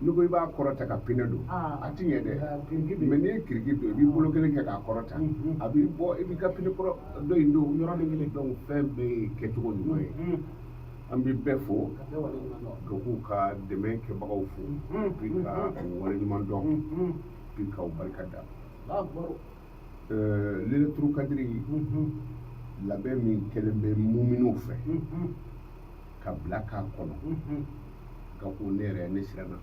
nugo iba korota ka pinedo atinye de meni kirgido ibi bolo kele ka korota abi bo ibi ka pine koro do indo yoro de ngele donc fembe ke to ni moy ambi befo go ku ka deme ke bagaw fu bi ka wala ni man donc bi ka barkada le tru kadri la be min kelembe muminu fe ka blaka kono ka ko nere ne sirana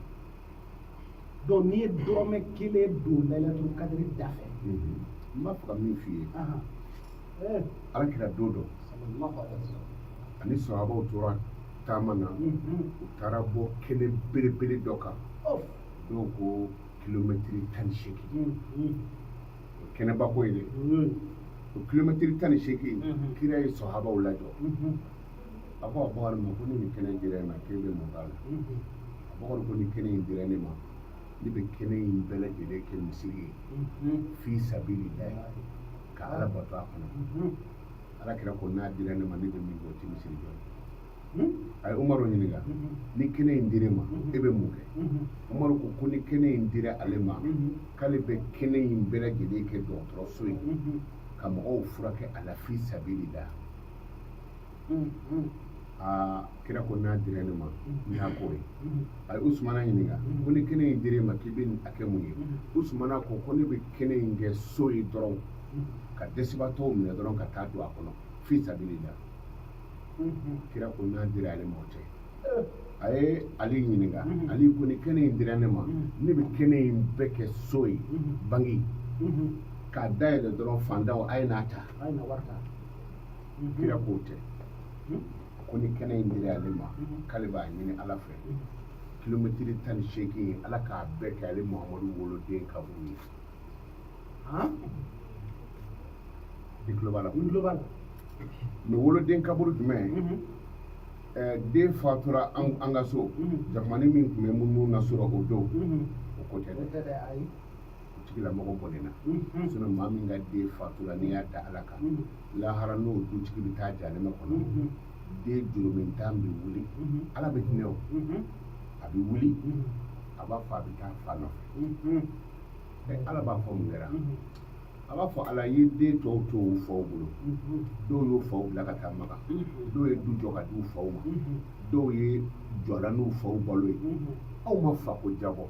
do ni dorome kile do laylatul qadri dafe ma fa min fi ala kira dodo sallallahu alaihi wasallam ani sahaba utura tamana utarabo kele bere doka donc kilometri tan sheki kene ba ko ile kilometri tan sheki kira yi sahaba ulajo ako abawar ma ko ni kene jere na kebe mo dal abawar ko ni kene indire ni ma ni be kene in bele jele ke misiri fi sabilillah ka ala bata kono ala kira ko na dire ni ma ni be mi go ti misiri jo ay umaro ni ga ni kene indire ma ebe mo ke umaro ko ni kene indire ale ma kale be kene in bele jele ke do tro soyi ka mo furake ala fi sabilillah kira ko na dire ne ma na ko ay usmana ni ga ko ni kene dire ma kibin akemu ni usmana ko ni be kene nge soyi doron ka desiba to mu ne doron ka ta do akono fi sabilillah kira ko na dire ale mo te ay ali ni ga ali ko ni kene dire ne ma ni be kene be ke soyi bangi ka dai da doron fanda ay na warta kira ko te koni kene indire alima kaliba nyini ala fe kilometri tan sheki ala ka beke ali muhammadu wolo den kaburi di global me wolo den kaburu dume de fatura anga so jamani min me munu nasura odo o ko tede ay tigila mako bonena sunu mami nga de fatura ni ata alaka la harano du tigi ta jale makono de jurumin tambi wuli ala be tineo abi wuli aba fa bi ta fa no ala ba fo ngera aba fo ala yide to fo bulo do yo fo bla ka tamaka do ye du joka du fo ma do ye jola no fo bolo aw ma fa ko jabo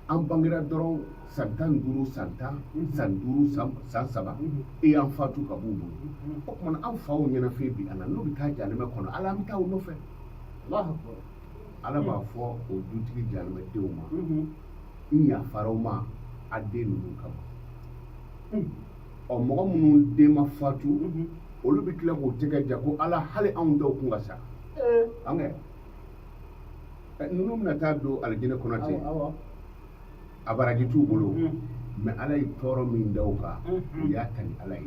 an bangira doron santan duru santan san duru san saba e an fatu ka bubu o kuma an fawo nyana fe bi ana no bi ta jale me kono ala mi ta wo no fe Allah akbar ala ba fo o dutigi jale me de o ma nya faro ma ade nu kama o mo mun de ma fatu olu bi kila ko tega jago ala hali an do kunga sa ange nunu na ta do aljina Konaté abaraji tu bolo me alay toro min dawka ya tan alay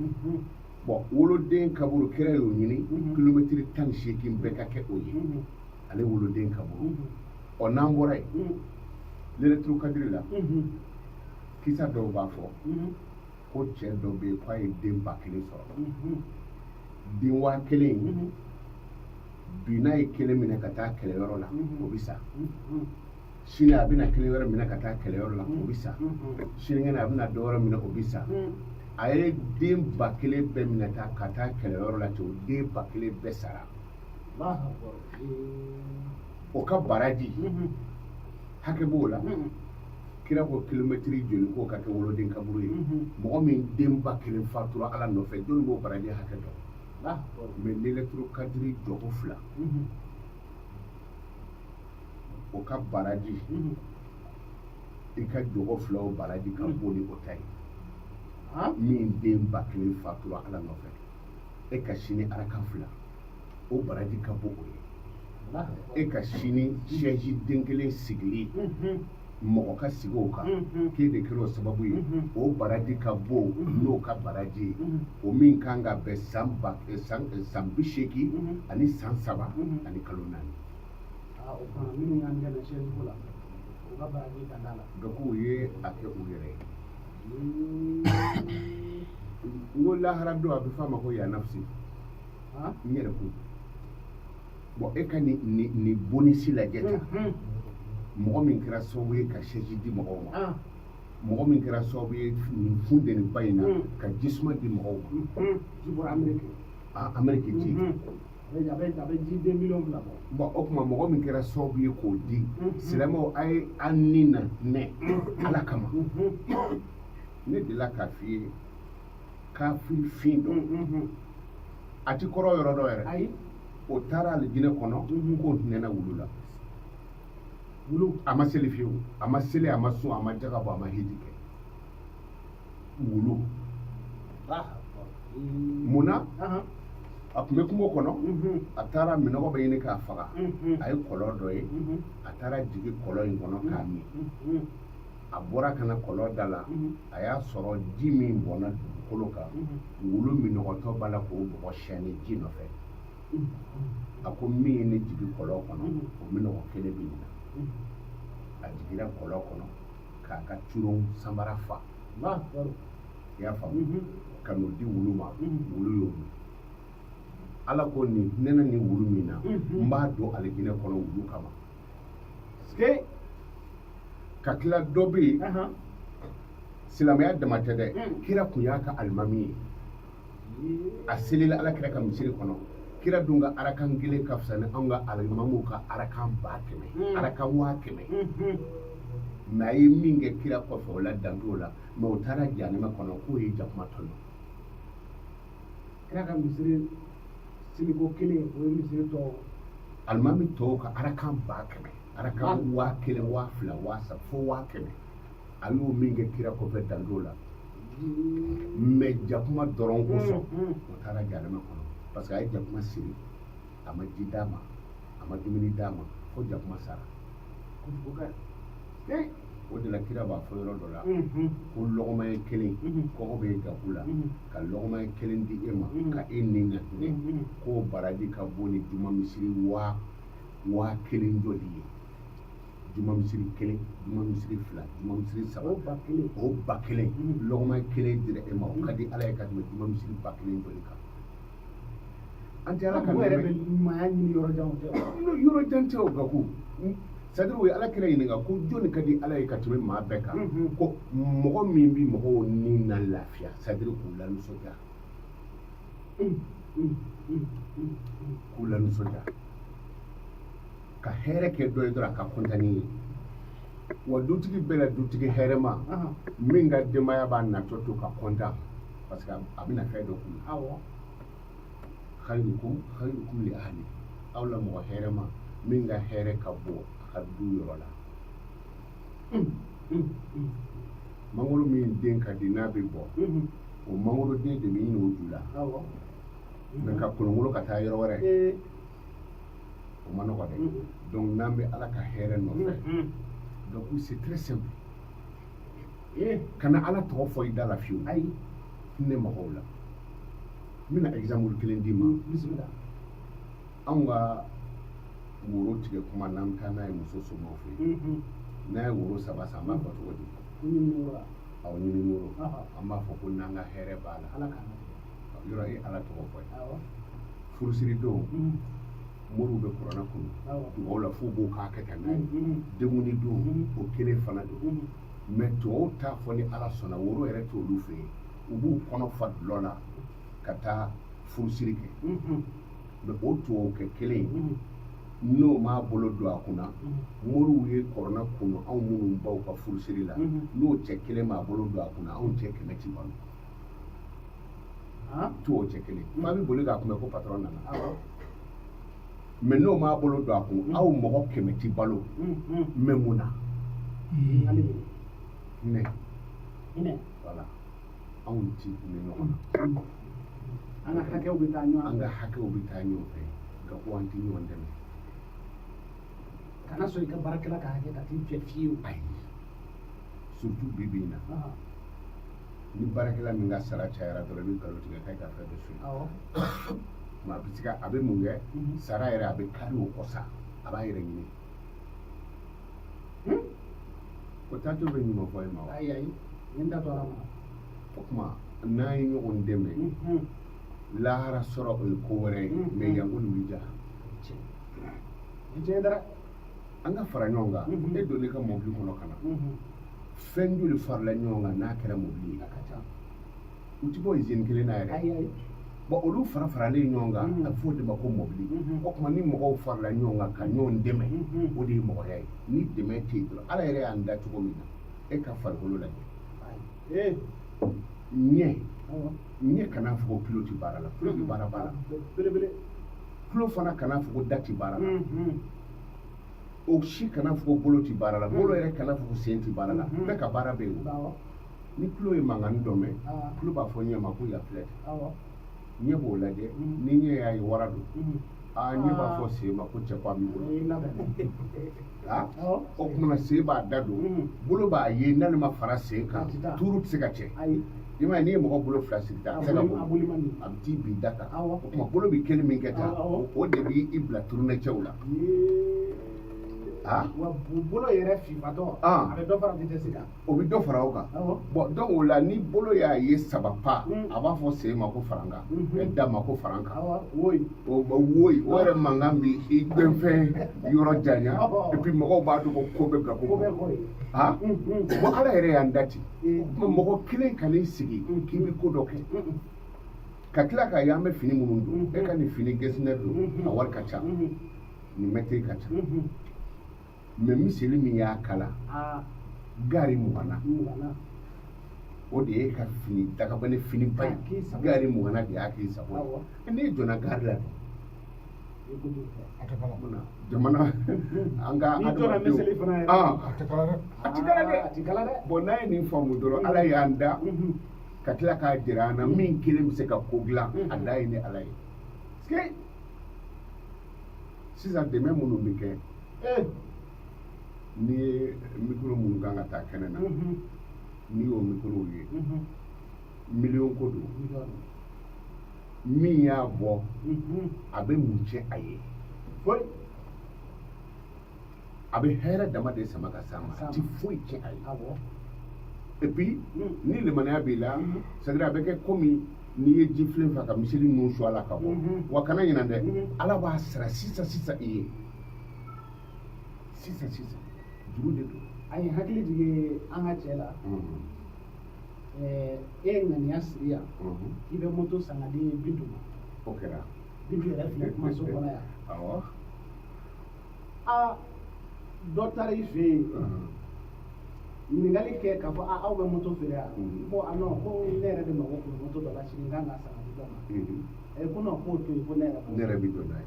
bo wolo den kaburu kere yo nyini kilometri tan shekin be ka ke oyi ale wolo den kaburu o namboray le retru kadrila kisa do ba fo ko che do be kwai den bakini so din wa kelen binay kele mina kata kele yoro la o bisa shine abina kele yoro mina kata kele yoro la o bisa shine ngana abina do yoro mina o bisa aye den bakele be mina ta kata kele yoro la to de bakele be sara o ka baraji hake bola kira ko kilometri joli ko ka ke wolo den kaburu yi mo min den bakele fatura ala no fe don bo baraji hake do mais l'électro cadre jogo fla o ka baraji e ka jogo fla o baraji ka boli o tay min den bakle fatura ala no fe e ka shini ara ka fla o baraji ka bo o e ka shini sheji dengele sigli mo ka sigo ka ke de kiro sababu yi o baraji ka bo no ka baraji o min kanga be samba sambi sheki ani sansaba ani kalonani o ka min yanga na sheji kula o ka baraji ka dala ga ko ye ake o yere ngola harado abi fama ko ya nafsi nyere ko bo e ka ni bonisi la jeta mɔgɔ min kɛra sababu ye ka sɛji di mɔgɔw ma mɔgɔ min kɛra sababu ye nin funteni ba in na ka jisuma di mɔgɔw ma Amérique ji a bɛ ji 2 millions fila bɔ bon o tuma mɔgɔ min kɛra sababu ye k'o di silamɛw a ye an ni na nɛ ala kama ne delila k'a f'i ye kafiri fin dɔ a ti kɔrɔ yɔrɔ dɔ yɛrɛ ayi o taara alijinɛ kɔnɔ k'o hinɛna wulu la wulu a ma seli fiyewu a ma seli a ma sun a ma jaga bɔ a ma hiji kɛ wulu munna a tun bɛ kungo kɔnɔ a taara minɔgɔ bɛ ɲini k'a faga a ye kɔlɔn dɔ ye a taara jigin kɔlɔn in kɔnɔ k'a min a bɔra ka na kɔlɔn da la a y'a sɔrɔ ji min bɔnna dugukolo kan wulu minɔgɔtɔ b'a la k'o bɔgɔ siyɛni ji nɔfɛ a ko min ye ne jigin kɔlɔn kɔnɔ o minɔgɔ kelen bɛ ɲina a jiginna kɔlɔn kɔnɔ k'a ka curon sanbara fa i y'a faamu ka n'o di wulu ma wulu y'o min ala ko nin nɛnɛ ni wulu min na n b'a don alijinɛ kɔnɔ wulu kama ka tila dɔ bɛ yen silamɛya dama tɛ dɛ kira kun y'a ka alimami ye a selila ala kira ka misiri kɔnɔ kira dun ka arakan kelen ka fisa ni anw ka alimamuw ka arakan 100,000 arakan 100,000 mɛ a ye min kɛ kira kɔfɛ o la danto la mɛ o taara janɛmɛ kɔnɔ k'o ye jakuma tɔnɔ kira ka misiri siliko kelen o ye misiri tɔ alimami tɔw ka arakan 100,000 arakan 1,000 2,000 3,000 fo 1,000 a y'o min kɛ kira kɔfɛ danto la mɛ jakuma dɔrɔn kosɔn o taara janɛmɛ kɔnɔ parce que a ye jakuma siri a ma ji d'a ma a ma dumuni d'a ma fo jakuma sara o de la kira b'a fɔ yɔrɔ dɔ la ko lɔgɔmaɲɛ kelen kɔgɔ bɛ gabu la ka lɔgɔmaɲɛ kelen di e ma ka e ni ka hinɛ k'o baraji ka bon ni juma misiri 1,000 jɔli ye juma misiri 1 juma misiri 2 juma misiri 3 o 1,000 lɔgɔmaɲɛ kelen dira e ma o ka di ala ye ka tɛmɛ juma misiri 1,000 jɔli kan an tɛ ala ka yɛrɛ bɛ ɲumanya ɲini yɔrɔ jan tɛ yɔrɔ jan tɛ o gaku c'est-à-dire o ye ala kira ɲininka ko jɔnni ka di ala ye ka tɛmɛ maa bɛɛ kan ko mɔgɔ min bi mɔgɔw ni na lafiya c'est-à-dire k'u lanisɔndiya k'u lanisɔndiya ka hɛrɛ kɛ dɔ ye dɔrɔn a ka kɔntani ye wa dutigi bɛɛ la dutigi hɛrɛma min ka denbaya b'a natɔ to ka kɔntan parce que a bɛna fɛn dɔ k'u la khayrukum li ahli aw la mɔgɔ hɛrɛma min ka hɛrɛ ka bɔ a ka du yɔrɔ la mangoro min den ka di n'a bɛ bɔ o mangoro den de bɛ ɲini o ju la mɛ ka kolonkolon ka taa yɔrɔ wɛrɛ o ma nɔgɔ dɛ donc n'an bɛ ala ka hɛrɛ nɔfɛ donc c'est très simple kana ala tɔgɔ fɔ i da la fiyewu ayi ne mɔgɔw la n bɛna exemple kelen d'i ma anw ka woro tigɛ kuma n'an bɛ taa n'a ye muso somɔgɔw fɛ yen n'a ye woro 3 san an b'a fɔ cogo di awɔ ɲini woro an b'a fɔ ko n'an ka hɛrɛ b'a la yɔrɔ e ala tɔgɔ fɔ ye furusiri don moriw bɛ kuranna kɔnɔ tubabu la f'u b'o k'a kɛ ka n'a ye denguni don o kelen fana don mɛ tubabu t'a fɔ ni ala sɔnna woro yɛrɛ t'olu fɛ yen u b'u kɔnɔ fa dulɔ la ka taa furusiri kɛ mɛ o tubabu kɛ kelen n'o m'a bolo don a kunna moriw ye kɔrɔna kunu anw minnu baw ka furusiri la n'o cɛ kelen m'a bolo don a kunna anw cɛ 100 ti balo tubabu cɛ kelen fa bɛ boli k'a kunbɛ ko patron nana mɛ n'o m'a bolo don a kun aw mɔgɔ 100 ti balo mɛ mun na hinɛ voilà anw ti hinɛ ɲɔgɔn na an ka hakɛw bɛ taa ɲɔgɔn fɛ nka ko an ti ɲɔgɔn dɛmɛ kana sɔn i ka baarakɛla ka hakɛ ka t'i fɛ fiyewu ayi surtout bi bi in na ni baarakɛla min ka sara cayara dɔrɔn i bɛ nkalon tigɛ k'a ka fɛn bɛɛ so a bɛ se ka a bɛ mun kɛ sara yɛrɛ a bɛ kari o kɔ sa a b'a yɛrɛ ɲini o taato bɛ ɲuman fɔ ye ma wa ayi n da to ala ma o tuma n'an ye ɲɔgɔn dɛmɛ lahara sɔrɔ o ye ko wɛrɛ ye mɛ yanko nin bɛ ja tiɲɛ dara anga fara ɲɔgɔn kan e donni ka mobili kɔnɔ ka na fɛn joli farala ɲɔgɔn kan n'a kɛra mobili ye u ti bɔ usine kelen na yɛrɛ bon olu faralen ɲɔgɔn kan a bɛ fɔ o de ma ko mobili o tuma ni mɔgɔw farala ɲɔgɔn kan ka ɲɔgɔn dɛmɛ o de ye mɔgɔya ye ni dɛmɛ tɛ yen dɔrɔn ala yɛrɛ y'an da cogo min na e ka farikolo lajɛ ɲɛ kana fɔ ko tulo tɛ baara la tulo bɛ baara la tulo fana kana fɔ ko da tɛ baara la o si kana fɔ ko bolo tɛ baara la bolo yɛrɛ kana fɔ ko sen tɛ baara la bɛɛ ka baara bɛ yen o ni tulo ye mankan dɔ mɛn tulo b'a fɔ ɲɛ ma ko ya filɛ ɲɛ b'o lajɛ ni ɲɛ y'a ye wara don ɲɛ b'a fɔ sen ma ko cɛ ko a b'i bolo o kumana sen b'a da don bolo b'a ye n'ale ma fara sen kan tuuru tɛ se ka cɛ i m'a ye n'i ye mɔgɔ bolo fila sigi tan a tɛ se ka bɔ a bɛ t'i bin da kan o tuma bolo bɛ kelen min kɛ tan o de b'i bila turunɛcɛw la wa bolo yɛrɛ fifatɔ a bɛ dɔ fara vitesse kan o bɛ dɔ fara o kan bon donc o la ni bolo y'a ye saba pa a b'a fɔ sen ma ko farankan da ma ko farankan woyi o yɛrɛ mankan bɛ i gbɛnfɛn yɔrɔ janya et puis mɔgɔw b'a dɔn ko bɛ bila ko bɔ bon ala yɛrɛ y'an da ten mɔgɔ kelen ka n'i sigi k'i bɛ ko dɔ kɛ ka tila k'a ye an bɛ fini minnu don e ka nin fini gɛsinɛ don a wari ka ca nin mɛtiri ka ca mais miseli min y'a kala gari mugana o de ye ka fini dagabane fini ba ye gari mugana de y'a k'i sago ye n'i donna gari la jamana an ka adamadenw a ti kala dɛ bon n'a ye nin faamu dɔrɔn ala y'an da ka tila k'a jira an na min kelen bɛ se ka ko dilan a da ye ni ala ye sisan dɛmɛ minnu bɛ kɛ n'i ye mikoro minnu kan ka taa kɛnɛ na n'i y'o mikorow ye miliyɔn ko don min y'a bɔ a bɛ mun cɛ a ye a bɛ hɛrɛ dama de sama ka s'a ma a tɛ foyi cɛ a ye et puis ni limaniya b'i la c'est-à-dire a bɛ kɛ komi n'i ye ji filen fa ka miseli ninnu su a la ka bɔ wa kana ɲinɛ dɛ ala b'a sara sisan i ye sisan juru de don a ye hakili jigin an ka cɛ la e ye ŋaniya siri yan i bɛ moto san ka di Bintu ma o kɛra Bintu yɛrɛ filɛ kumaso kɔnɔ yan dɔ taara i fɛ yen ɲininkali kɛ k'a fɔ aw bɛ moto feere yan ko non ko ne yɛrɛ de mago kun moto dɔ la sini n kan ka san ka di dɔ ma ko non k'o to yen ko ne yɛrɛ bɛ don n'a ye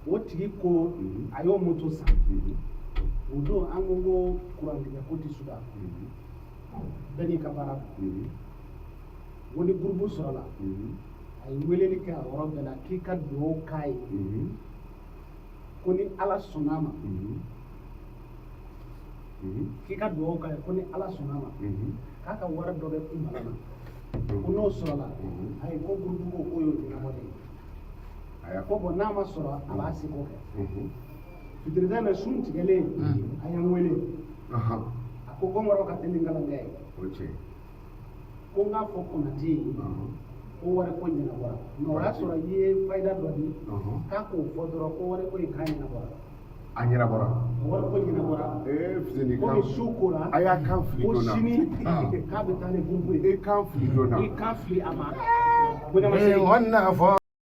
o tigi ko a y'o moto san o don an ko kurantigɛ ko tɛ suda bɛɛ n'i ka baara ko ni gurupu sɔrɔla a ye weleli kɛ a yɔrɔ bɛɛ la k'i ka dugawu k'a ye ko ni ala sɔnn'a ma k'i ka dugawu k'a ye ko ni ala sɔnn'a ma k'a ka wari dɔ bɛ kun mara la ko n'o sɔrɔla a ye ko gurupu ko k'o y'o ɲɛnabɔ de ye ko bon n'a ma sɔrɔ a b'a seko kɛ fitiridɛ na sun tigɛlen a ye n wele a ko gɔngɔrɔ ka teli nkalankɛ ye ko n k'a fɔ Konaté ye ko wari ko ɲɛnabɔra mais o y'a sɔrɔ i ye fayida dɔ di k'a k'o fɔ dɔrɔn ko wari ko in k'a ɲɛnabɔra a ɲɛnabɔra wari ko ɲɛnabɔra komi su kora a y'a kan fili ko donna sini k'a bɛ taa ni gurupu ye i kan fili donna i kan fili a ma ko ne ma se